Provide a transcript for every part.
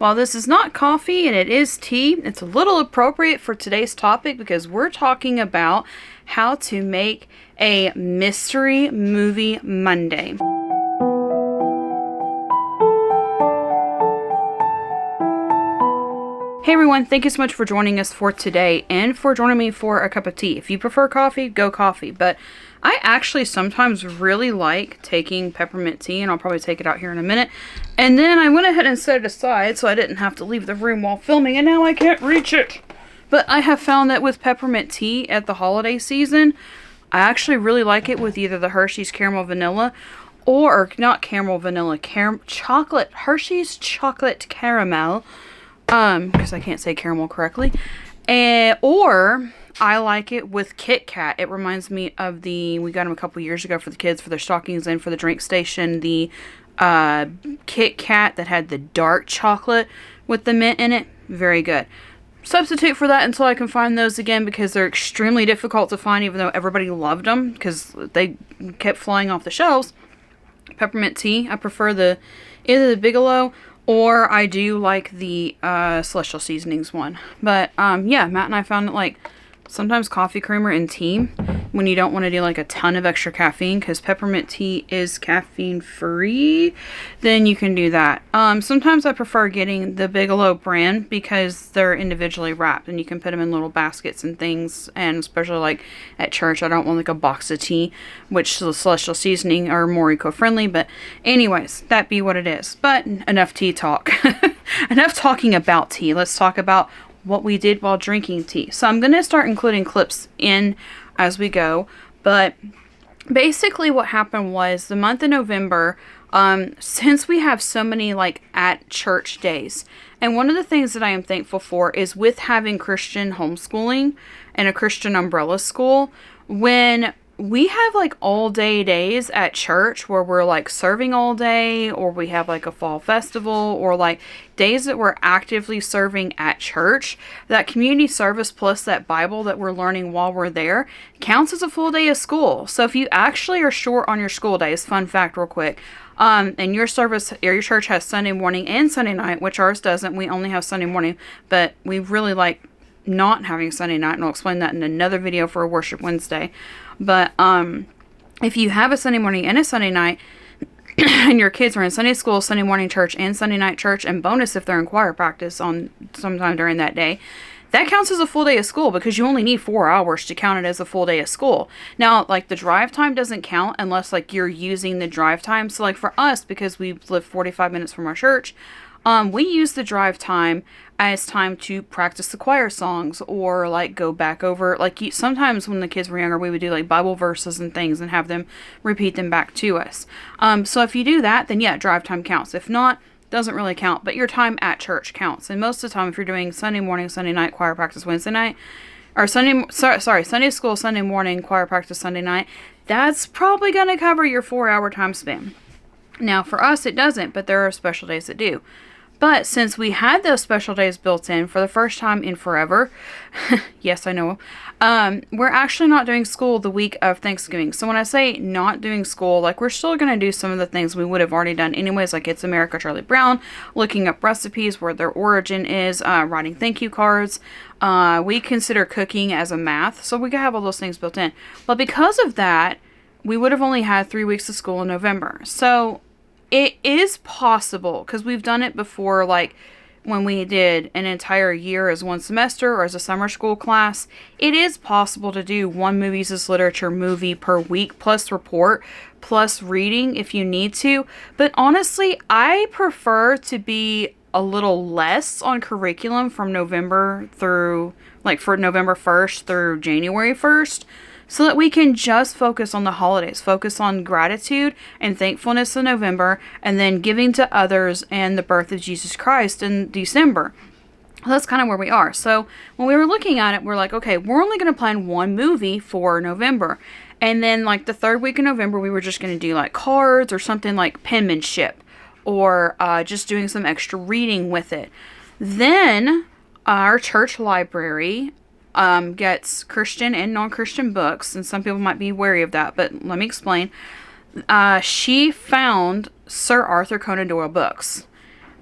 While this is not coffee and it is tea, it's a little appropriate for today's topic because we're talking about how to make a mystery movie Monday. Hey everyone, thank you so much for joining us for today and for joining me for a cup of tea. If you prefer coffee, go coffee. But I actually sometimes really like taking peppermint tea, and I'll probably take it out here in a minute. And then I went ahead and set it aside so I didn't have to leave the room while filming, and now I can't reach it. But I have found that with peppermint tea at the holiday season, I actually really like it with either the Hershey's Caramel Vanilla or not caramel vanilla, chocolate, Hershey's Chocolate Caramel. Because I can't say caramel correctly. Or I like it with Kit Kat. It reminds me of we got them a couple years ago for the kids, for their stockings and for the drink station. The Kit Kat that had the dark chocolate with the mint in it. Very good. Substitute for that until I can find those again because they're extremely difficult to find, even though everybody loved them because they kept flying off the shelves. Peppermint tea. I prefer either the Bigelow, or I do like the Celestial Seasonings one. But yeah, Matt and I found that sometimes coffee creamer and tea, when you don't want to do a ton of extra caffeine, because peppermint tea is caffeine free, then you can do that. Sometimes I prefer getting the Bigelow brand because they're individually wrapped and you can put them in little baskets and things. And especially at church, I don't want a box of tea, which the Celestial Seasoning are more eco-friendly. But anyways, that be what it is. But enough tea talk. Enough talking about tea. Let's talk about what we did while drinking tea. So I'm going to start including clips in as we go, but basically what happened was the month of November, since we have so many at church days, and one of the things that I am thankful for is with having Christian homeschooling and a Christian umbrella school, when we have all day days at church where we're serving all day, or we have a fall festival, or days that we're actively serving at church, that community service plus that Bible that we're learning while we're there counts as a full day of school. So if you actually are short on your school days, fun fact real quick, and your service or your church has Sunday morning and Sunday night, which ours doesn't, we only have Sunday morning, but we really like not having Sunday night, and I'll explain that in another video for a Worship Wednesday. But if you have a Sunday morning and a Sunday night, and your kids are in Sunday school, Sunday morning church, and Sunday night church, and bonus if they're in choir practice on sometime during that day, that counts as a full day of school because you only need 4 hours to count it as a full day of school. Now, the drive time doesn't count unless you're using the drive time. So for us, because we live 45 minutes from our church, we use the drive time as time to practice the choir songs or go back over. Sometimes when the kids were younger, we would do Bible verses and things and have them repeat them back to us. So if you do that, then yeah, drive time counts. If not, doesn't really count, but your time at church counts. And most of the time, if you're doing Sunday morning, Sunday night, choir practice Wednesday night, or Sunday school, Sunday morning, choir practice Sunday night, that's probably going to cover your 4-hour time span. Now, for us, it doesn't, but there are special days that do. But since we had those special days built in for the first time in forever, yes, I know, we're actually not doing school the week of Thanksgiving. So when I say not doing school, we're still going to do some of the things we would have already done anyways, It's America, Charlie Brown, looking up recipes, where their origin is, writing thank you cards. We consider cooking as a math, so we can have all those things built in. But because of that, we would have only had 3 weeks of school in November. So it is possible, because we've done it before, when we did an entire year as one semester or as a summer school class. It is possible to do one movies as literature movie per week, plus report, plus reading if you need to. But honestly, I prefer to be a little less on curriculum from November through, for November 1st through January 1st. So that we can just focus on the holidays, focus on gratitude and thankfulness in November, and then giving to others and the birth of Jesus Christ in December. That's kind of where we are. So when we were looking at it, we're okay, we're only going to plan one movie for November. And then the third week in November, we were just going to do cards or something penmanship, or just doing some extra reading with it. Then our church library gets Christian and non-Christian books, and some people might be wary of that, but let me explain. She found Sir Arthur Conan Doyle books.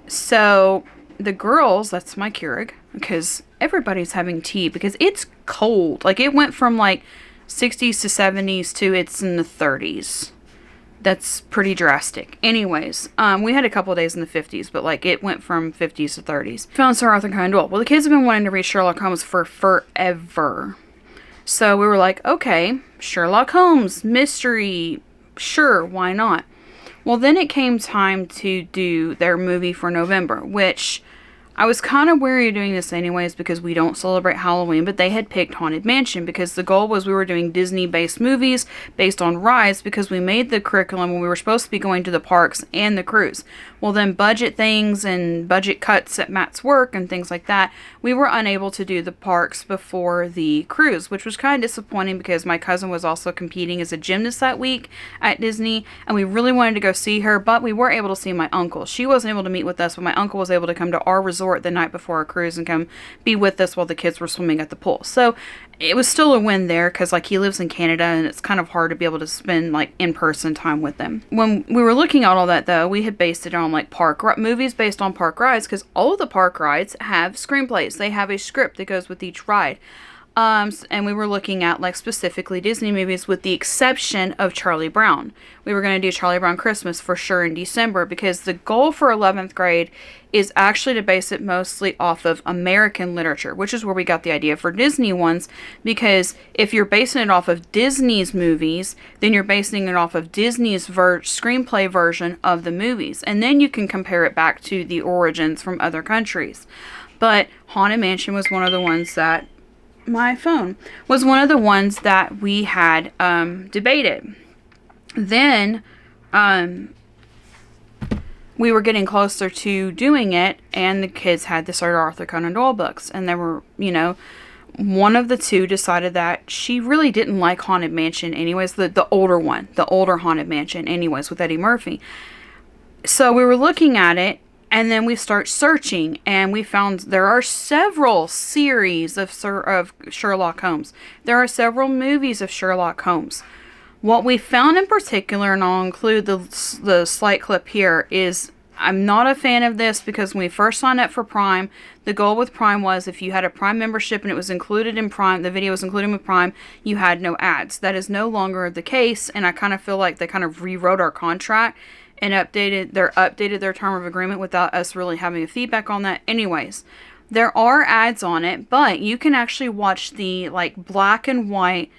So the girls, that's my Keurig, because everybody's having tea because it's cold. Like, it went from like 60s to 70s to it's in the 30s. That's pretty drastic. Anyways, we had a couple of days in the 50s, but like it went from 50s to 30s. Found Sir Arthur Conan Doyle. Well, the kids have been wanting to read Sherlock Holmes for forever. So we were like, okay, Sherlock Holmes, mystery, sure, why not? Well, then it came time to do their movie for November, which I was kind of wary of doing this anyways because we don't celebrate Halloween, but they had picked Haunted Mansion because the goal was we were doing Disney-based movies based on rides because we made the curriculum when we were supposed to be going to the parks and the cruise. Well, then budget things and budget cuts at Matt's work and things like that, we were unable to do the parks before the cruise, which was kind of disappointing because my cousin was also competing as a gymnast that week at Disney, and we really wanted to go see her, but we were able to see my uncle. She wasn't able to meet with us, but my uncle was able to come to our resort the night before our cruise and come be with us while the kids were swimming at the pool. So it was still a win there because like he lives in Canada and it's kind of hard to be able to spend like in-person time with them. When we were looking at all that though, we had based it on like movies based on park rides because all of the park rides have screenplays. They have a script that goes with each ride. And we were looking at like specifically Disney movies with the exception of Charlie Brown. We were going to do Charlie Brown Christmas for sure in December because the goal for 11th grade is actually to base it mostly off of American literature, which is where we got the idea for Disney ones, because if you're basing it off of Disney's movies, then you're basing it off of Disney's screenplay version of the movies, and then you can compare it back to the origins from other countries. But Haunted Mansion was one of the ones that my phone was one of the ones that we had debated. Then we were getting closer to doing it, and the kids had the Sir Arthur Conan Doyle books, and there were, you know, one of the two decided that she really didn't like Haunted Mansion anyways, the older one, the older Haunted Mansion anyways with Eddie Murphy. So we were looking at it, and then we start searching, and we found there are several series of Sherlock Holmes. There are several movies of Sherlock Holmes. What we found in particular, and I'll include the slight clip here, is I'm not a fan of this because when we first signed up for Prime, the goal with Prime was if you had a Prime membership and it was included in Prime, the video was included with Prime, you had no ads. That is no longer the case, and I kind of feel like they kind of rewrote our contract and updated their term of agreement without us really having a feedback on that. Anyways, there are ads on it, but you can actually watch the like black and white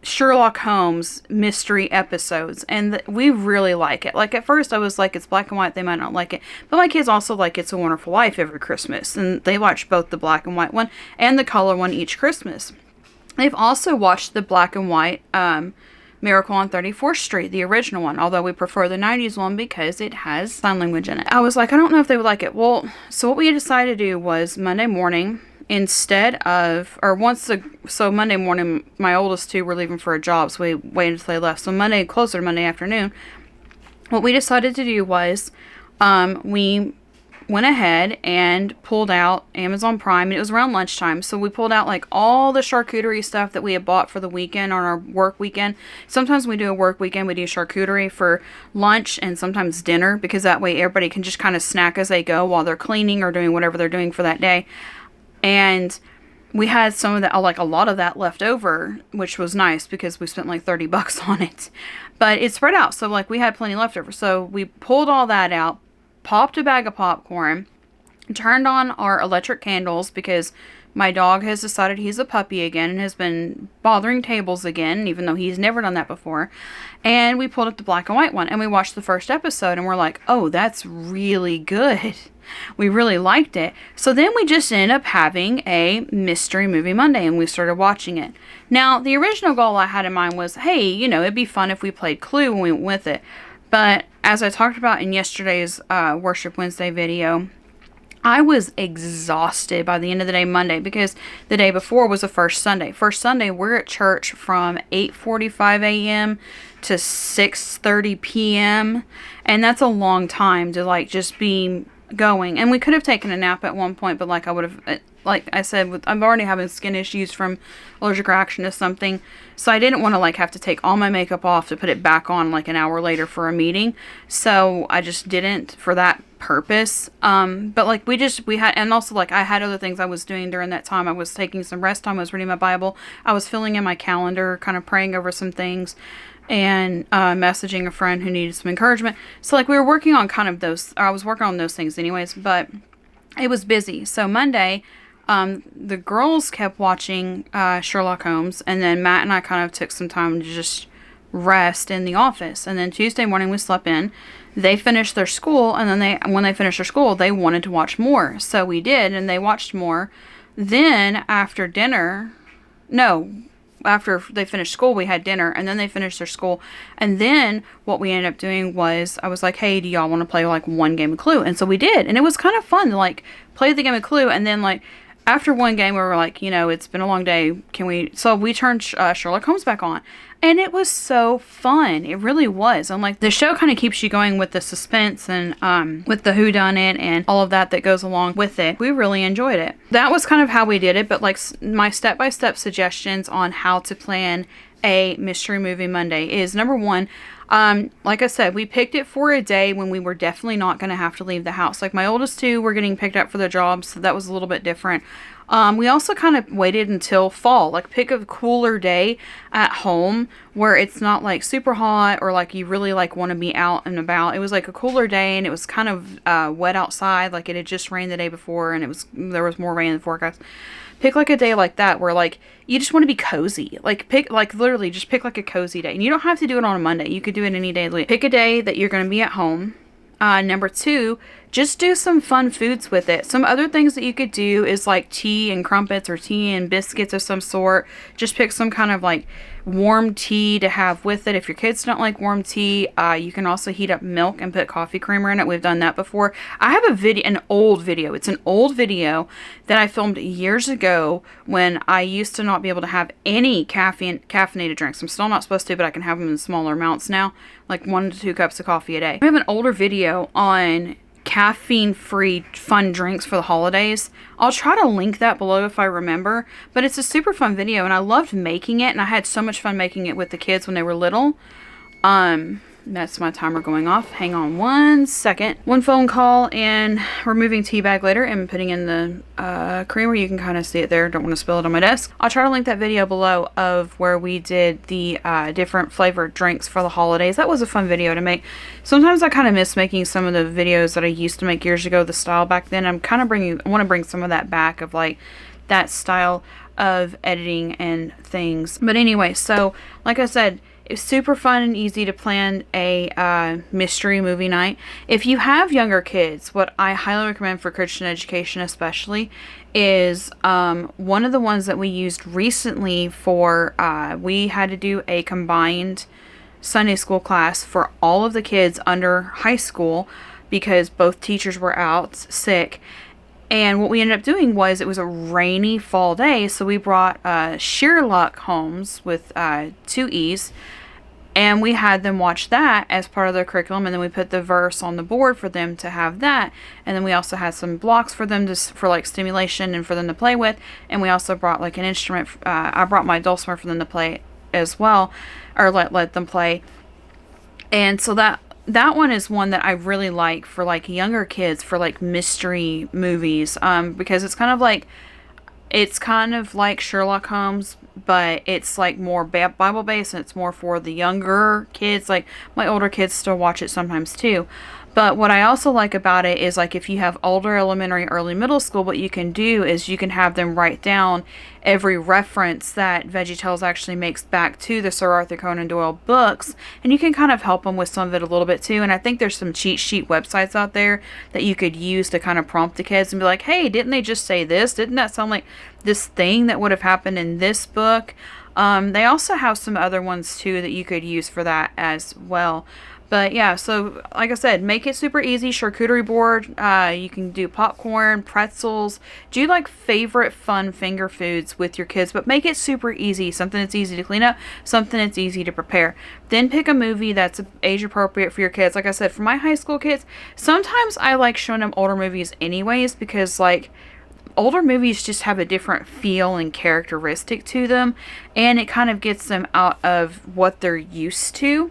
Sherlock Holmes mystery episodes, and we really like it. Like at first I was like, it's black and white, they might not like it, but my kids also like It's a Wonderful Life every Christmas, and they watch both the black and white one and the color one each Christmas. They've also watched the black and white Miracle on 34th Street, the original one, although we prefer the 90s one because it has sign language in it. I was like, I don't know if they would like it. Well, so what we decided to do was Monday morning, Monday morning, my oldest two were leaving for a job, so we waited until they left. So closer to Monday afternoon, what we decided to do was, we went ahead and pulled out Amazon Prime, and it was around lunchtime, so we pulled out like all the charcuterie stuff that we had bought for the weekend on our work weekend. Sometimes we do a work weekend, we do charcuterie for lunch and sometimes dinner, because that way everybody can just kind of snack as they go while they're cleaning or doing whatever they're doing for that day. And we had some of that, like a lot of that left over, which was nice because we spent like $30 on it, but it spread out, so like we had plenty left over. So we pulled all that out, popped a bag of popcorn, turned on our electric candles because my dog has decided he's a puppy again and has been bothering tables again, even though he's never done that before. And we pulled up the black and white one, and we watched the first episode, and we're like, oh, that's really good. We really liked it. So then we just ended up having a Mystery Movie Monday, and we started watching it. Now, the original goal I had in mind was, hey, you know, it'd be fun if we played Clue when we went with it. But as I talked about in yesterday's Worship Wednesday video, I was exhausted by the end of the day Monday because the day before was the first Sunday. First Sunday, we're at church from 8:45 a.m. to 6:30 p.m. And that's a long time to like just be going. And we could have taken a nap at one point, but like I would have, like I said, I'm already having skin issues from allergic reaction to something. So I didn't want to like have to take all my makeup off to put it back on like an hour later for a meeting. So I just didn't for that purpose. But like we had, and also like I had other things I was doing during that time. I was taking some rest time. I was reading my Bible. I was filling in my calendar, kind of praying over some things, and messaging a friend who needed some encouragement. So like we were working on kind of those, I was working on those things anyways, but it was busy. So Monday, the girls kept watching Sherlock Holmes, and then Matt and I kind of took some time to just rest in the office. And then Tuesday morning we slept in. They finished their school, and then when they finished their school, they wanted to watch more. So we did, and they watched more. Then after dinner, after they finished school, we had dinner, and then they finished their school. And then what we ended up doing was, I was like, hey, do y'all want to play like one game of Clue? And so we did, and it was kind of fun to like play the game of Clue. And then like after one game, we were like, it's been a long day. So we turned Sherlock Holmes back on, and it was so fun. It really was. And like the show kind of keeps you going with the suspense and with the whodunit and all of that goes along with it. We really enjoyed it. That was kind of how we did it. But like my step-by-step suggestions on how to plan a mystery movie Monday is, number one, like I said, we picked it for a day when we were definitely not going to have to leave the house. Like my oldest two were getting picked up for their jobs, so that was a little bit different. We also kind of waited until fall, like pick a cooler day at home where it's not like super hot or like you really like want to be out and about. It was like a cooler day, and it was kind of wet outside, like it had just rained the day before, and there was more rain in the forecast. Pick like a day like that where like you just want to be cozy. Like literally just pick like a cozy day. And you don't have to do it on a Monday. You could do it any day of the week. Pick a day that you're going to be at home. Number two, just do some fun foods with it. Some other things that you could do is like tea and crumpets or tea and biscuits of some sort. Just pick some kind of like warm tea to have with it. If your kids don't like warm tea, you can also heat up milk and put coffee creamer in it. We've done that before. I have an old video. It's an old video that I filmed years ago when I used to not be able to have any caffeinated drinks. I'm still not supposed to, but I can have them in smaller amounts now, like 1 to 2 cups of coffee a day. I have an older video on caffeine-free fun drinks for the holidays. I'll try to link that below if I remember, but it's a super fun video, and I loved making it, and I had so much fun making it with the kids when they were little. That's my timer going off. Hang on 1 second. One phone call, and we're moving tea bag later and putting in the creamer. You can kind of see it there. Don't want to spill it on my desk. I'll try to link that video below of where we did the different flavored drinks for the holidays. That was a fun video to make. Sometimes I kind of miss making some of the videos that I used to make years ago, the style back then. I want to bring some of that back of like that style of editing and things. But anyway, so like I said, it's super fun and easy to plan a mystery movie night. If you have younger kids, what I highly recommend for Christian education especially is one of the ones that we used recently for, we had to do a combined Sunday school class for all of the kids under high school because both teachers were out sick. And what we ended up doing was, it was a rainy fall day, so we brought Sherlock Holmes with 2 E's, and we had them watch that as part of their curriculum, and then we put the verse on the board for them to have that, and then we also had some blocks for them for like stimulation and for them to play with, and we also brought like an instrument. I brought my dulcimer for them to play as well, or let them play, and so that one is one that I really like for like younger kids for like mystery movies, because it's kind of like Sherlock Holmes, but it's like more Bible based, and it's more for the younger kids. Like my older kids still watch it sometimes too. But what I also like about it is, like, if you have older elementary, early middle school, what you can do is you can have them write down every reference that VeggieTales actually makes back to the Sir Arthur Conan Doyle books, and you can kind of help them with some of it a little bit too. And I think there's some cheat sheet websites out there that you could use to kind of prompt the kids and be like, hey, didn't they just say this? Didn't that sound like this thing that would have happened in this book? They also have some other ones too that you could use for that as well. But yeah, so like I said, make it super easy. Charcuterie board. You can do popcorn, pretzels. Do like favorite fun finger foods with your kids, but make it super easy. Something that's easy to clean up, something that's easy to prepare. Then pick a movie that's age appropriate for your kids. Like I said, for my high school kids, sometimes I like showing them older movies anyways, because like older movies just have a different feel and characteristic to them, and it kind of gets them out of what they're used to.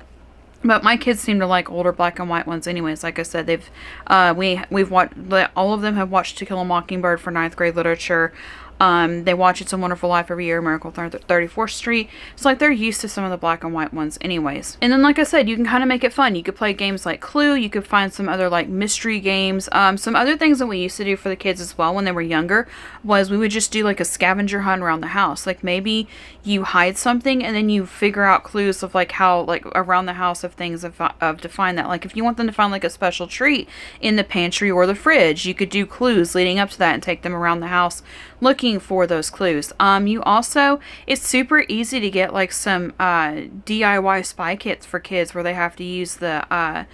But my kids seem to like older black and white ones anyways. Like I said, we've watched, all of them have watched To Kill a Mockingbird for ninth grade literature. They watch It's a Wonderful Life every year, Miracle on 34th Street. So like they're used to some of the black and white ones anyways. And then like I said, you can kind of make it fun. You could play games like Clue. You could find some other like mystery games. Some other things that we used to do for the kids as well when they were younger was we would just do like a scavenger hunt around the house. Like maybe you hide something and then you figure out clues of like how like around the house of things of to find that. Like if you want them to find like a special treat in the pantry or the fridge, you could do clues leading up to that and take them around the house looking for those clues. You also, it's super easy to get like some DIY spy kits for kids where they have to use the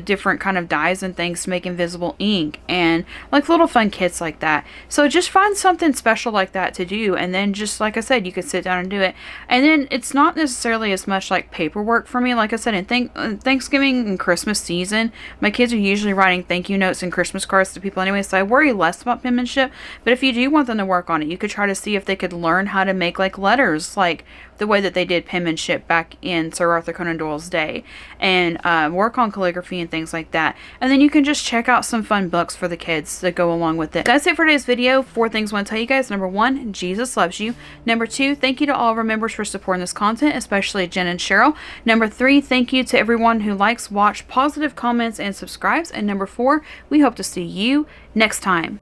different kind of dyes and things to make invisible ink and like little fun kits like that. So just find something special like that to do, and then just like I said, you could sit down and do it. And then it's not necessarily as much like paperwork for me. Like I said, in Thanksgiving and Christmas season, my kids are usually writing thank you notes and Christmas cards to people anyway, so I worry less about penmanship. But if you do want them to work on it, you could try to see if they could learn how to make like letters like the way that they did penmanship back in Sir Arthur Conan Doyle's day, and work on calligraphy and things like that. And then you can just check out some fun books for the kids that go along with it. That's it for today's video. 4 things I want to tell you guys. Number 1, Jesus loves you. Number 2, thank you to all of our members for supporting this content, especially Jen and Cheryl. Number 3, thank you to everyone who likes, watch, positive comments, and subscribes. And number 4, we hope to see you next time.